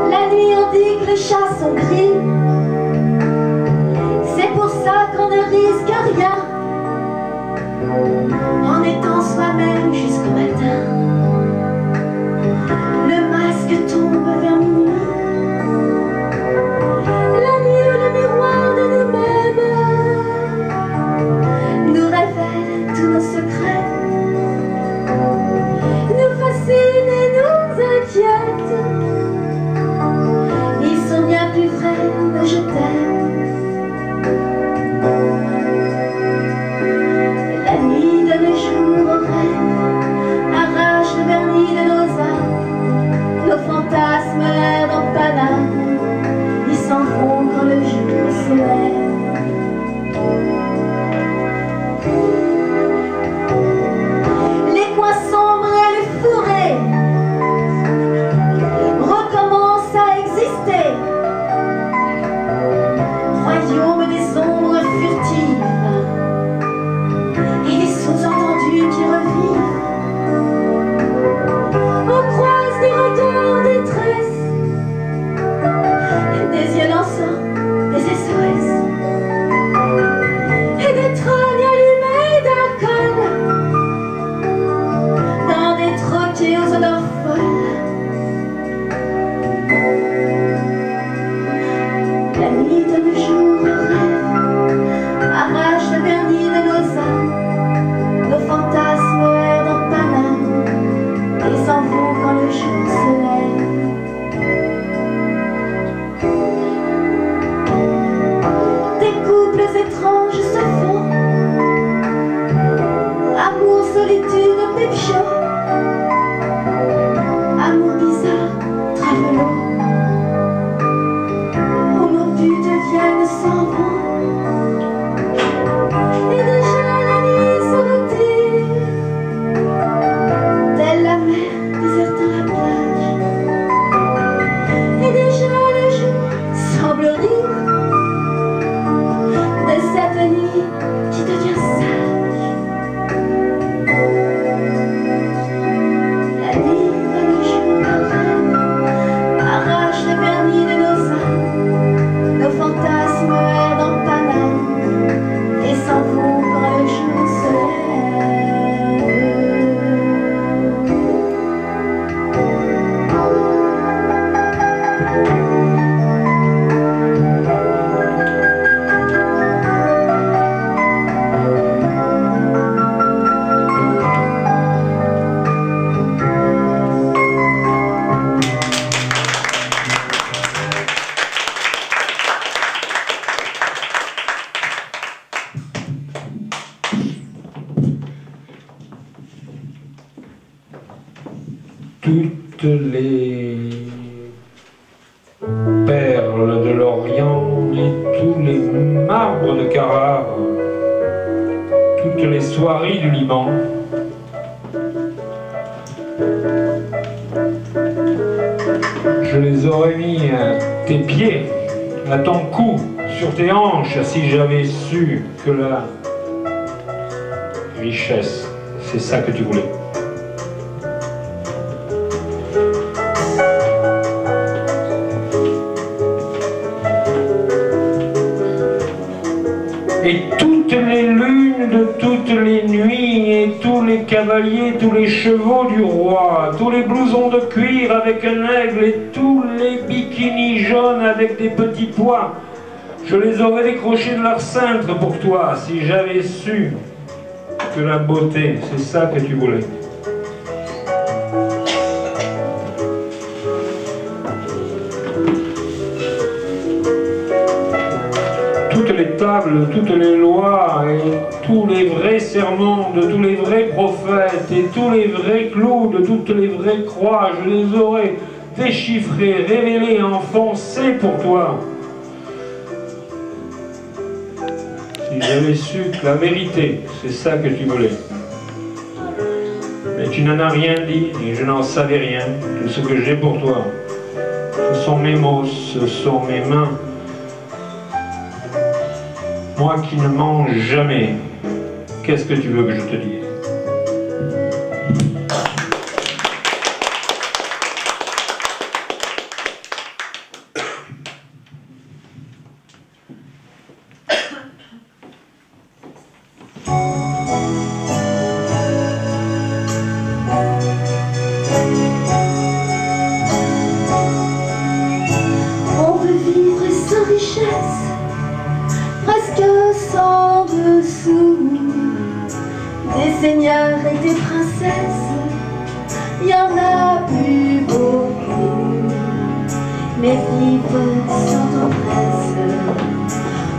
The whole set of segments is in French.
La nuit on dit que les chats sont gris, c'est pour ça qu'on ne risque rien, en étant soi-même jusqu'au matin. Le masque tombe vers minuit, la nuit où le miroir de nous-mêmes nous révèle tous nos secrets, nous fascine et nous inquiète. Ils sont bien plus vrais, mais je t'aime. La nuit donne le jour au rêve, arrache le vernis de nos âmes, nos fantasmes l'air dans Paname, ils s'en vont quand le jour se lève. Les coins sombres et les fourrés recommencent à exister, royaume des ombres furtives et des sous-entendus qui revivent. On croise des regards détresse, des yeux lançants, des SOS et des trognes allumées d'alcool dans des troquets aux odeurs folles. La nuit donne le jour au rêve, arrache le vernis de nos âmes, nos fantasmes errent dans Paname et s'en vont quand le jour se lève. Des couples étranges se font, amour, solitude, pipe show, amour bizarre, travelo, où nos buts deviennent sans vent. Et déjà la nuit se retire, telle la mer désertant la plage. Et déjà le jour semble rire de cette nuit qui devient sage. La nuit donne le jour au rêve, arrache le vernis de nos âmes, nos fantasmes errent dans Paname et s'en vont quand le jour se Toutes les perles de l'Orient et tous les marbres de Carrare, toutes les soieries du Liban, je les aurais mis à tes pieds, à ton cou, sur tes hanches, si j'avais su que la richesse, c'est ça que tu voulais. Et toutes les lunes de toutes les nuits, et tous les cavaliers, tous les chevaux du roi, tous les blousons de cuir avec un aigle, et tous les bikinis jaunes avec des petits pois, je les aurais décrochés de leur cintre pour toi, si j'avais su que la beauté, c'est ça que tu voulais. Toutes les tables, toutes les lois et tous les vrais sermons de tous les vrais prophètes et tous les vrais clous de toutes les vraies croix, je les aurais déchiffrés, révélés, enfoncés pour toi. Si j'avais su que la vérité, c'est ça que tu voulais. Mais tu n'en as rien dit et je n'en savais rien. Tout ce que j'ai pour toi, ce sont mes mots, ce sont mes mains. Moi qui ne mange jamais, qu'est-ce que tu veux que je te dise? mais vivre sans tendresse,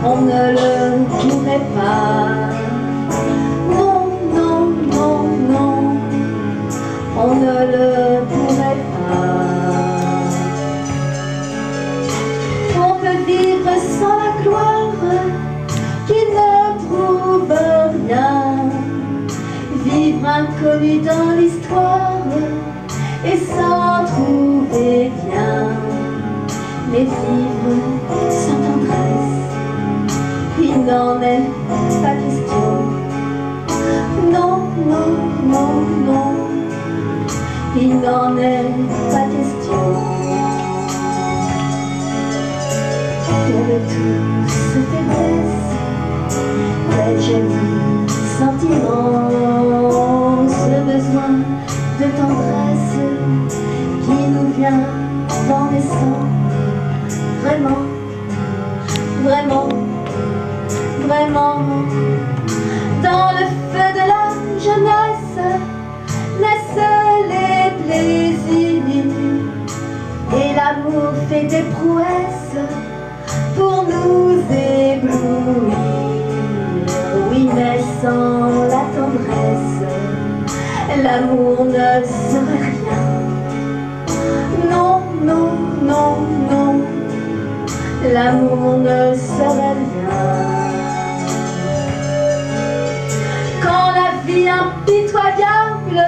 on ne le pourrait pas. Non, non, non, non, on ne le pourrait pas. On peut vivre sans la gloire qui ne prouve rien, vivre inconnu dans l'histoire et s'en trouver bien. Mais vivre sans tendresse, il n'en est pas question. Non, non, non, non, il n'en est pas question. On est tous faiblesse, tel joli sentiment, ce besoin de tendresse qui nous vient dans les sangs. Vraiment, vraiment, vraiment, dans le feu de la jeunesse naissent les plaisirs et l'amour fait des prouesses pour nous éblouir. Oui, mais sans la tendresse, l'amour ne serait rien. Non, non, non, non, l'amour ne serait rien. Quand la vie impitoyable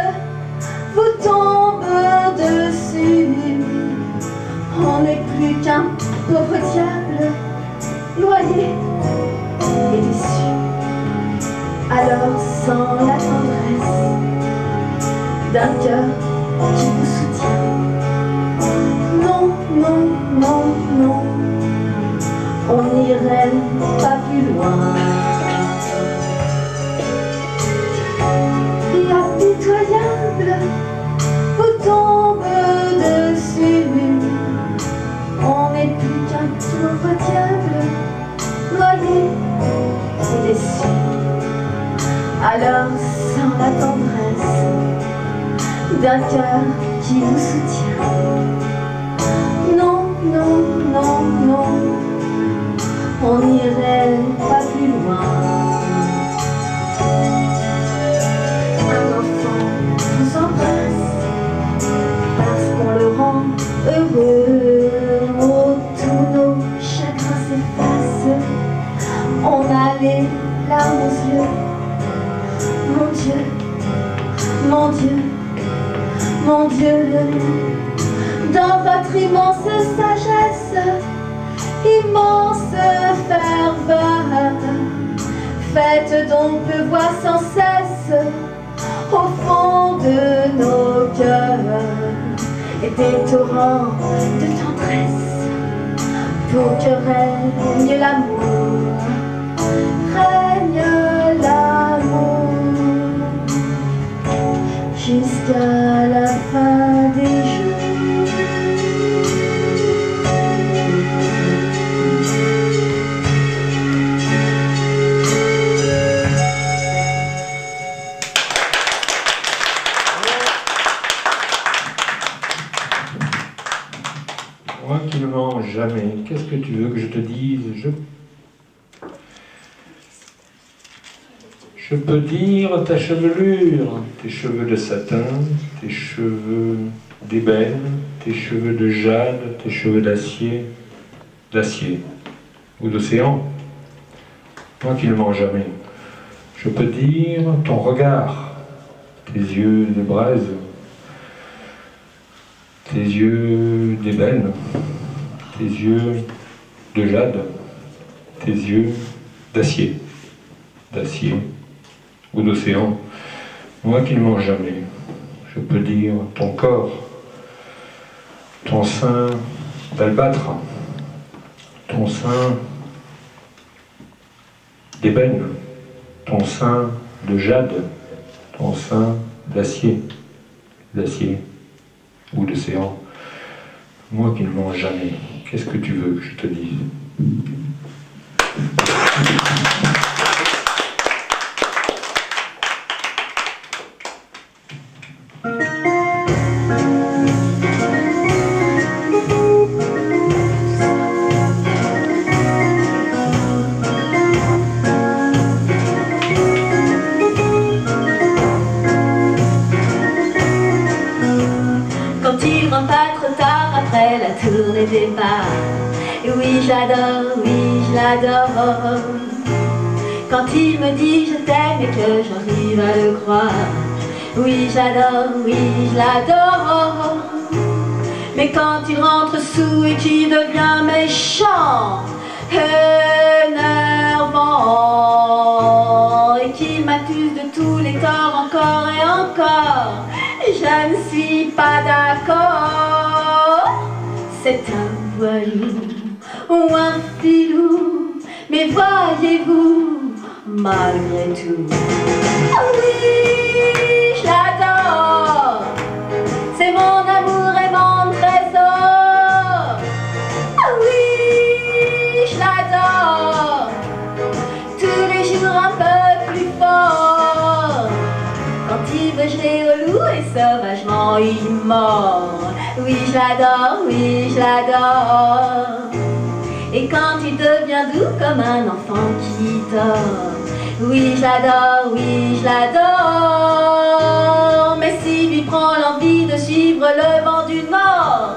vous tombe dessus, on n'est plus qu'un pauvre diable, noyé et déçu. Alors sans la tendresse d'un cœur qui vous soutient, non, non, non, non, on n'irait pas plus loin. Vie impitoyable vous tombe dessus, on n'est plus qu'un pauvre diable, noyé et déçu. Alors sans la tendresse d'un cœur qui vous soutient, non, non, non, non, on n'irait pas plus loin. Un enfant vous embrasse parce qu'on le rend heureux. Oh, tous nos chagrins s'effacent, on a les larmes aux yeux. Mon Dieu, mon Dieu, mon Dieu, dans votre immense sagesse, immense ferveur, faites donc pleuvoir sans cesse au fond de nos cœurs et des torrents de tendresse pour que règne l'amour, règne l'amour jusqu'à la fin des jours. Moi qui ne mens jamais, qu'est-ce que tu veux que je te dise? Je peux dire ta chevelure, tes cheveux de satin, tes cheveux d'ébène, tes cheveux de jade, tes cheveux d'acier ou d'océan. Moi qui ne mens jamais. Je peux dire ton regard, tes yeux de braise, tes yeux d'ébène, tes yeux de jade, tes yeux d'acier ou d'océan. Moi qui ne mens jamais, je peux dire ton corps, ton sein d'albâtre, ton sein d'ébène, ton sein de jade, ton sein d'acier ou d'océan. Moi qui ne mens jamais, qu'est-ce que tu veux que je te dise? il rentre pas trop tard après la tournée des bars. Oui, j'adore, oui, je l'adore. Quand il me dit je t'aime et que j'arrive à le croire. Oui, j'adore, oui, je l'adore. Mais quand il rentre sous et qu'il devient méchant, énervant, et qu'il m'accuse de tous les torts encore et encore, je ne suis pas d'accord. C'est un voyou ou un filou, mais voyez-vous, malgré tout, oui, je l'adore. C'est mon amour et mon trésor. Oui, je l'adore. Tous les jours un peu plus fort. Quand il veut geler au loup et sauvagement il mord. Oui, je l'adore, oui, je l'adore. Et quand il devient doux comme un enfant qui dort. Oui, je l'adore, oui, je l'adore. Mais s'il lui prend l'envie de suivre le vent du nord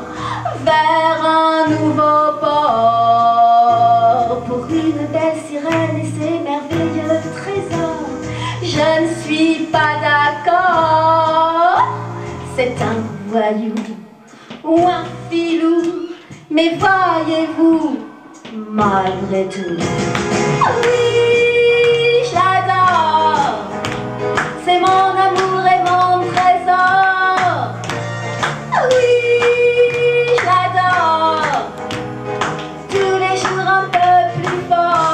vers un nouveau port, pour une belle sirène et ses merveilleux trésors, je ne suis pas d'accord. C'est un voyou ou un filou, mais voyez-vous, malgré tout, oui, je l'adore. C'est mon amour et mon trésor. Oui, je l'adore. Tous les jours un peu plus fort.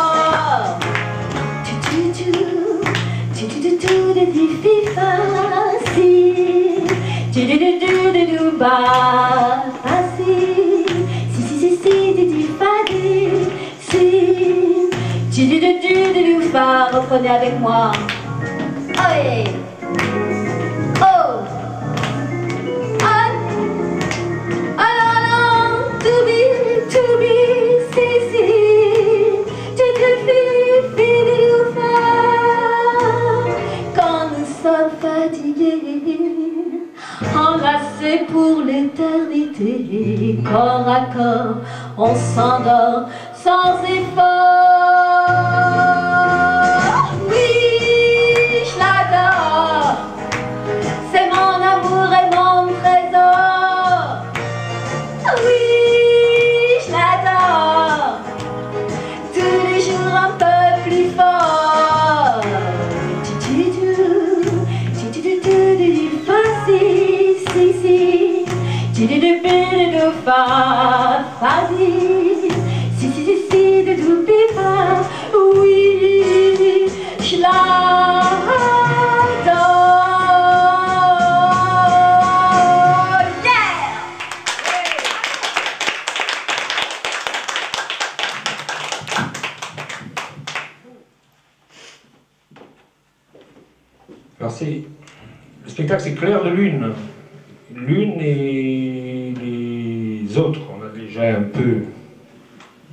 Reprenez avec moi. Allez. Oh. To be, si, si. Quand nous sommes fatigués, enlacés pour l'éternité, corps à corps, on s'endort sans effort. Oui, je l'adore. Yeah! Alors le spectacle c'est Clair de Lune. Lune et les autres. On a déjà un peu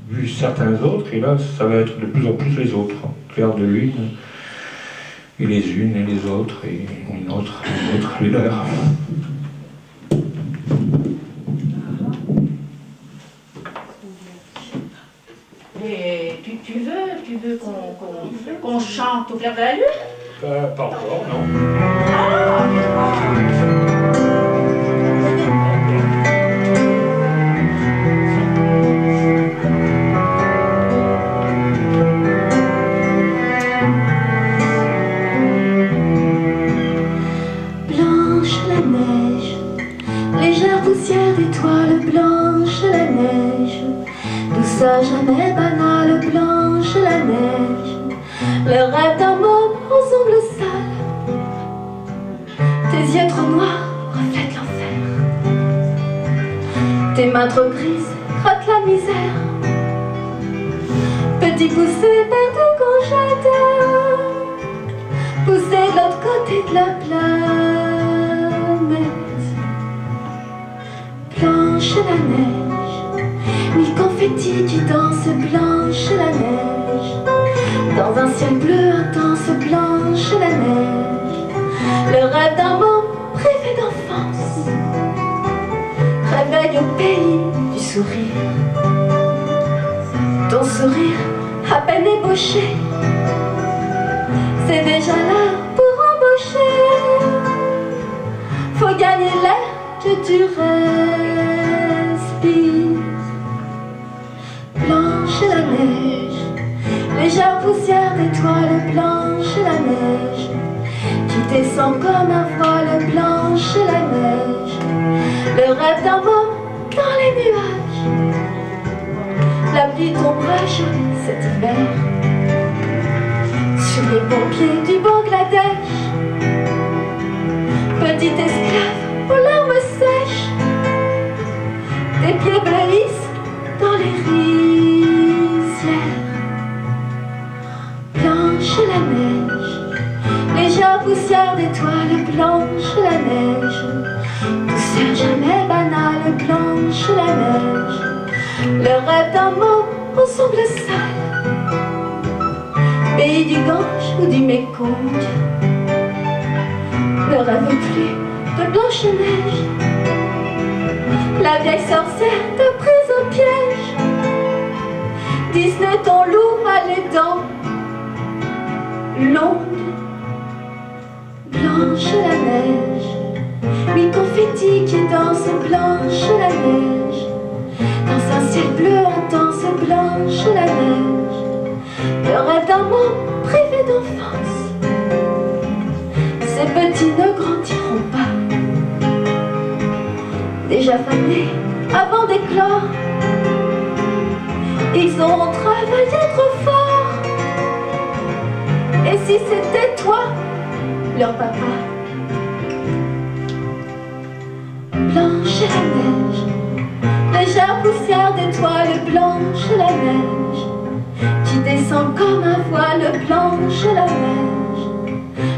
vu certains autres et là ça va être de plus en plus les autres. Clair de Lune et les unes et les autres et une autre, les leurs. Et tu veux qu'on chante au clair de la lune? Pas encore, non. Blanche la neige, légère poussière d'étoiles, blanche la neige, douceur jamais banale, blanche la neige, le rêve d'un môme aux ongles sales, tes yeux trop noirs reflètent l'enfer, tes mains trop grises crottent la misère, petit poussé perdu qu'on jette, poussé de l'autre côté de la planète. Blanche la neige, mille confettis qui dansent, blanche la neige, dans un ciel bleu intense, blanche la neige, le rêve d'un môme privé d'enfance, la veille au pays du sourire. Ton sourire à peine ébauché, c'est déjà l'heure pour embaucher. Faut gagner l'air que tu respires. Blanche la neige, légère poussière d'étoiles, blanche la neige qui descend comme un voile, blanche la neige, le rêve d'un môme dans les nuages. La pluie t'ombrage cet hiver sur les pompiers du Bangladesh. Petit esclave aux larmes sèches, tes pieds bleuissent dans les rizières. Blanche la neige, légère poussière d'étoiles, blanche la neige, poussière jamais banale, blanche la neige, le rêve d'un mot ensemble sale, pays du Gange ou du Mékong, ne rêve plus de Blanche-Neige, la vieille sorcière te prise au piège. Disney ton loup a les dents longues. Blanche la neige, oui confetti qui danse, blanche la neige, dans un ciel bleu intense, blanche la neige, le rêve d'un monde privé d'enfance. Ces petits ne grandiront pas, déjà fanés avant d'éclore. Ils auront travaillé trop fort. Et si c'était toi, leur papa? Blanche la neige, légère poussière d'étoiles, blanche la neige qui descend comme un voile, blanche la neige,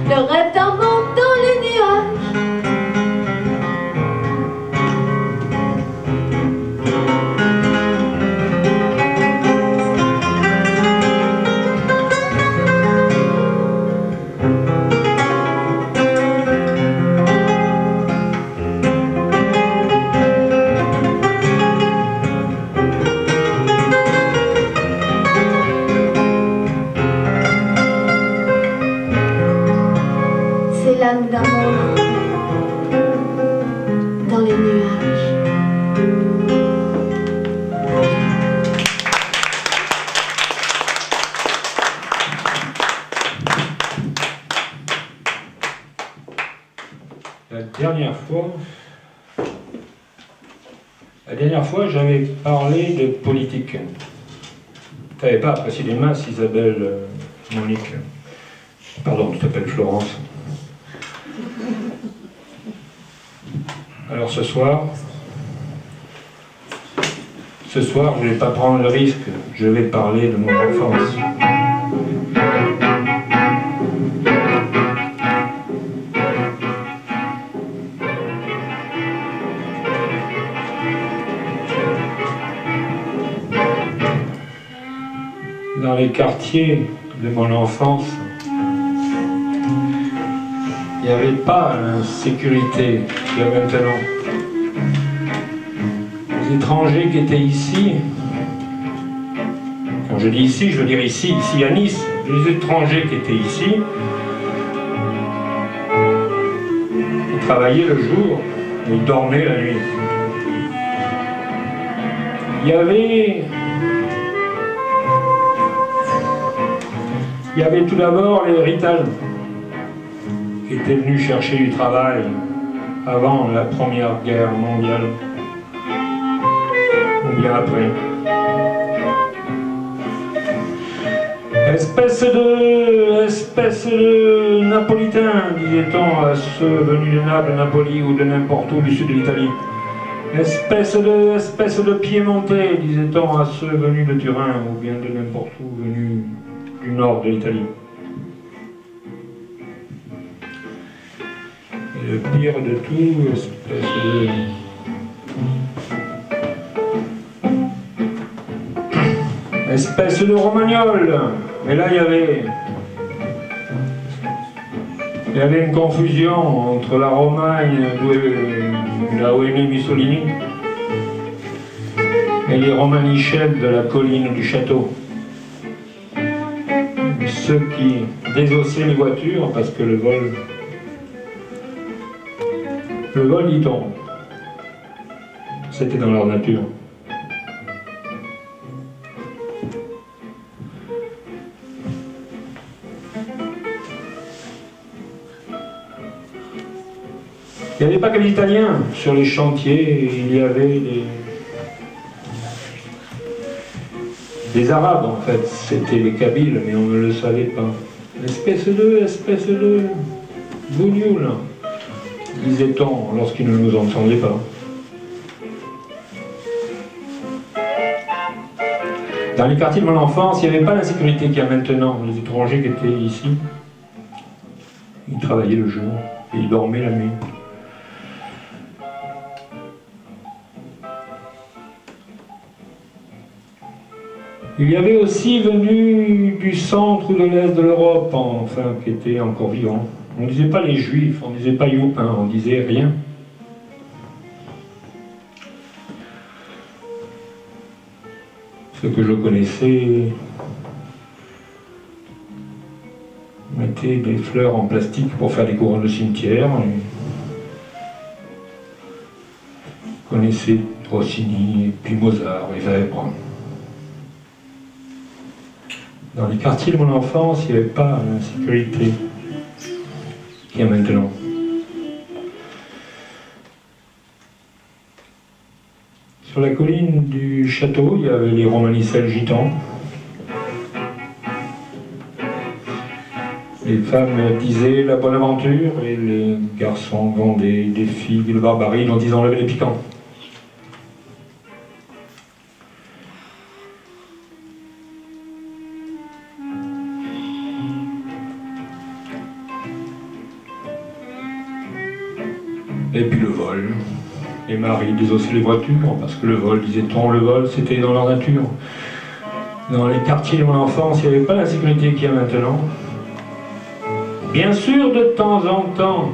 le rêve d'un monde dans les nuages. C'est l'âme d'amour dans les nuages. La dernière fois, j'avais parlé de politique. Tu n'avais pas apprécié les masses, Isabelle, Monique. Pardon, tu t'appelles Florence. Alors ce soir, je ne vais pas prendre le risque, je vais parler de mon enfance. Dans les quartiers de mon enfance, il n'y avait pas l'insécurité qu'il y a maintenant. Les étrangers qui étaient ici, quand je dis ici, je veux dire ici à Nice, les étrangers qui étaient ici, ils travaillaient le jour, ils dormaient la nuit. Il y avait tout d'abord les Rital, qui étaient venus chercher du travail avant la Première Guerre mondiale, ou bien après. Espèce de napolitain, disait-on à ceux venus de Naples, Napoli ou de n'importe où du sud de l'Italie. Espèce de piémontais, disait-on à ceux venus de Turin ou bien de n'importe où venus du nord de l'Italie. Et le pire de tout, espèce de romagnol. Et là, il y avait une confusion entre la Romagne, là où est né Mussolini, et les Romanichels de la colline du château. Ceux qui désossaient les voitures parce que le vol, dit-on, c'était dans leur nature. Il n'y avait pas que les Italiens. Sur les chantiers, il y avait des Arabes, en fait. C'était les Kabyles, mais on ne le savait pas. Espèce de bougnoul, disait-on lorsqu'ils ne nous entendaient pas. Dans les quartiers de mon enfance, il n'y avait pas l'insécurité qu'il y a maintenant. Les étrangers qui étaient ici, ils travaillaient le jour et ils dormaient la nuit. Il y avait aussi venus du centre ou de l'est de l'Europe, enfin, qui étaient encore vivants. On ne disait pas les Juifs, on ne disait pas Youpin, on disait rien. Ceux que je connaissais mettaient des fleurs en plastique pour faire des couronnes de cimetière. Je connaissais Rossini, et puis Mozart, et Vèbre. Dans les quartiers de mon enfance, il n'y avait pas l'insécurité qu'il y a maintenant. Sur la colline du château, il y avait les Romanicels gitans. Les femmes disaient la bonne aventure et les garçons vendaient des figues de barbarie dont ils enlevaient les piquants. Et puis le vol. Les maris désossaient les voitures, parce que le vol, disait-on, le vol, c'était dans leur nature. Dans les quartiers de mon enfance, il n'y avait pas la sécurité qu'il y a maintenant. Bien sûr, de temps en temps,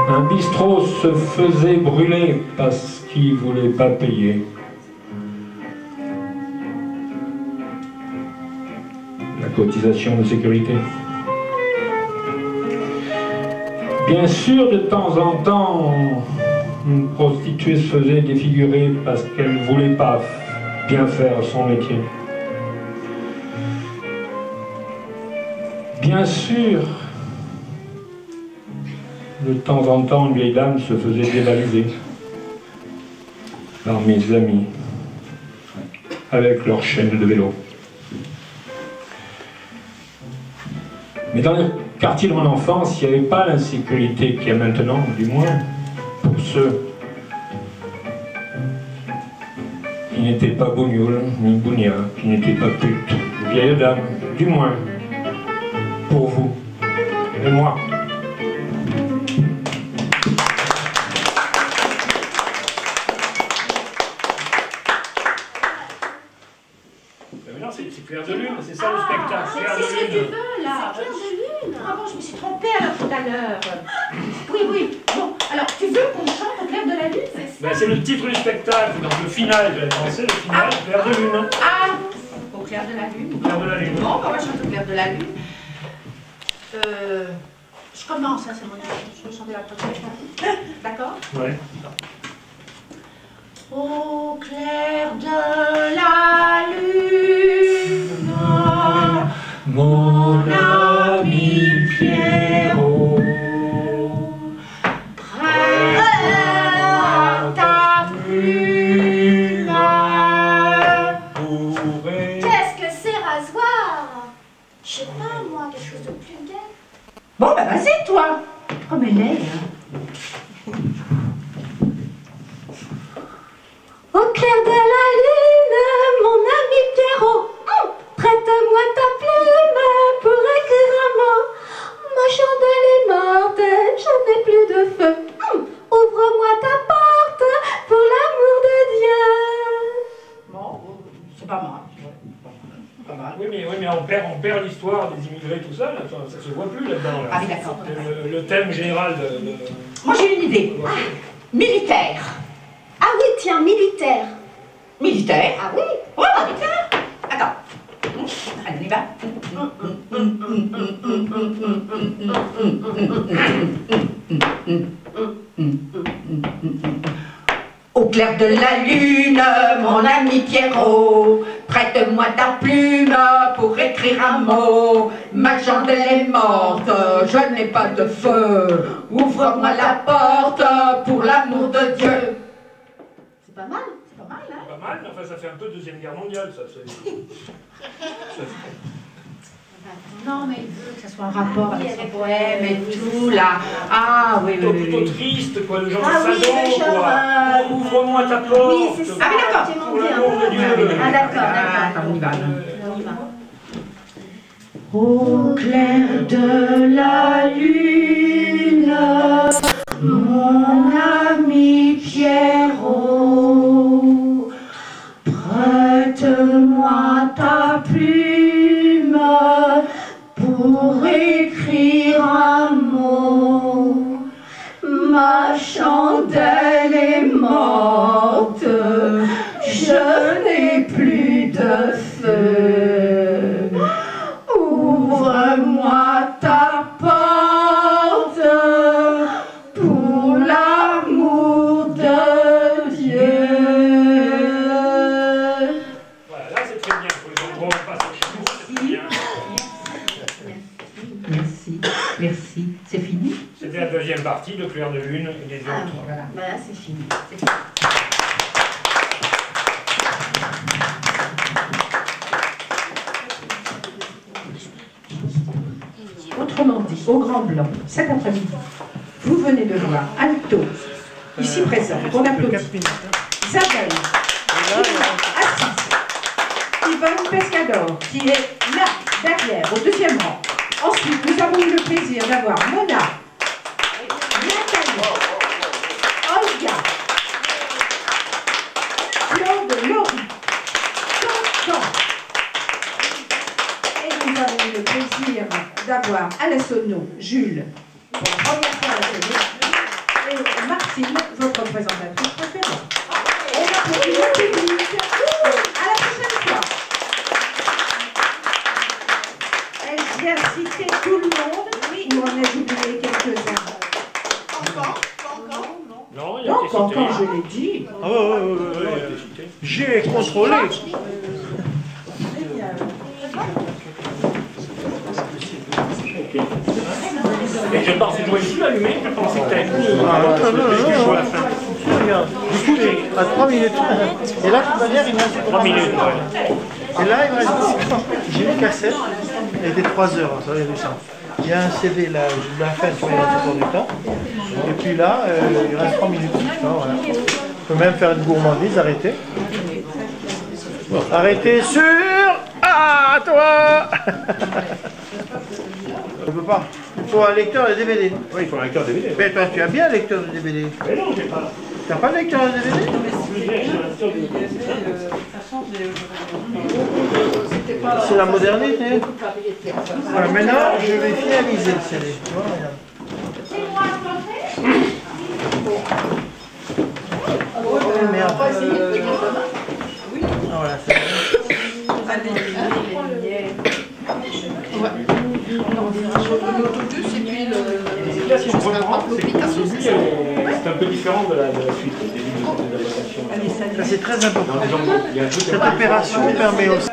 un bistrot se faisait brûler parce qu'il ne voulait pas payer. La cotisation de sécurité. Bien sûr, de temps en temps, une prostituée se faisait défigurer parce qu'elle ne voulait pas bien faire son métier. Bien sûr, de temps en temps, une vieille dame se faisait dévaliser par mes amis avec leurs chaînes de vélo. Mais dans les quartiers de mon enfance, il n'y avait pas l'insécurité qu'il y a maintenant, du moins pour ceux qui n'étaient pas bougnoul, ni bougna, qui n'étaient pas putes, vieille dame, du moins pour vous et moi. C'est clair de lune, c'est ça le spectacle, clair de lune. C'est ce que tu veux là. C'est clair de lune. Ah bon, je me suis trompée alors tout à l'heure. Oui, oui. Bon, alors tu veux qu'on chante au clair de la lune, c'est ça? Ben, c'est le titre du spectacle, donc le final, j'avais pensé, le final, clair de lune. Ah, au clair de la lune. Au clair de la lune. Bon, on va chanter au clair de la lune. Je commence, hein, c'est mon idée. Je vais chanter la première. D'accord? Ouais. Au clair de la lune, mon ami Pierrot, prends ta plume pour... Qu'est-ce que c'est rasoir? Je sais pas, moi, quelque chose de plus gai. Bon, ben vas-y, toi. Comme elle est, hein. Au clair de la lune, mon ami Pierrot, prête-moi ta plume pour écrire un mot. Ma chandelle est morte, je n'ai plus de feu. Ouvre-moi ta porte pour l'amour de Dieu. Bon, c'est pas mal. Pas mal. Oui, mais on perd l'histoire des immigrés, tout ça, là. ça se voit plus là-dedans. Là. Ah oui, d'accord. Le thème général de... Moi j'ai une idée. Militaire. Ah oui, tiens, militaire. Militaire. Ah oui. Ouais, militaire. Attends. Allez, on y va. Au clair de la lune, mon ami Pierrot, prête-moi ta plume pour écrire un mot. Ma chandelle est morte, je n'ai pas de feu. Ouvre-moi la porte pour l'amour de Dieu. C'est pas mal, c'est pas mal, hein? Pas mal, mais enfin ça fait un peu Deuxième Guerre mondiale, ça. Non, mais il veut que ça soit un rapport avec son poème et tout, là. Ah, oui, oui, Plutôt oui. triste, quoi, le genre Ah de oui, fado, le genre, quoi. Ouvre-moi ta porte. Oui, c'est ça. Ah, mais d'accord. Effectivement, Pour bien. l'amour de Dieu. Ah d'accord, Attends, on y va. On y va. Au clair de la lune, mon ami Pierrot, prête-moi ta plume pour écrire un mot. Ma chandelle est morte, je n'ai plus de feu. Ouvre-moi ta porte pour l'amour de Dieu. Voilà, là c'est très bien. Pour les endroits où on passe au chou, c'est très bien. Merci, merci. C'est fini? C'était la deuxième partie de Clair de Lune et des Ah, autres. Voilà. Voilà, c'est fini. Autrement dit, au Grand Blanc, cet après-midi, vous venez de voir Alto, ici présent, qu'on applaudit. Isabelle, assise. Yvonne Pescador, qui est là, derrière, au deuxième rang. Ensuite, nous avons eu le plaisir d'avoir Mona, Nathalie, Olga, Claude, Laurie, Tonton. Et nous avons eu le plaisir d'avoir à la sono Jules, pour la première fois à la sono, et Martine, votre présentatrice préférée. On applaudit le public. À la prochaine fois. Est-ce bien cité tout le monde? Oui. Ou on a oublié quelques-uns? Non, il y a Non, été quand cité. je l'ai dit. Ah ouais. J'ai contrôlé. Et je pensais, je voyais plus allumé, je pensais que t'avais plus. Non. Regarde. Du coup, à 3 minutes. Et là, de toute manière, il me reste 3 minutes, ouais. Et là, il me reste 6 ans. J'ai une cassette. Elle était 3 heures, ça, il y a du sang. Il y a un CD là, je la fin, tu vois, il reste encore du temps. Et puis là, il reste 3 minutes. Non, voilà. On peut même faire une gourmandise, arrêtez. Bon, arrêtez sur... Ah, toi. On peut pas. Il faut un lecteur de DVD. Oui, il faut un lecteur DVD. Mais toi, tu as bien un lecteur de DVD. Mais non, j'ai pas. T'as pas de lecteur de DVD? C'est la modernité. Voilà, maintenant, je vais finaliser le CD. Voilà, regarde. Oh, merde. Ah, voilà, c'est bon. Là, si on reprend, c'est que le début, c'est un peu différent de la suite. Le début de la votation. Ça, c'est très important. Il y a un truc Cette opération permet aussi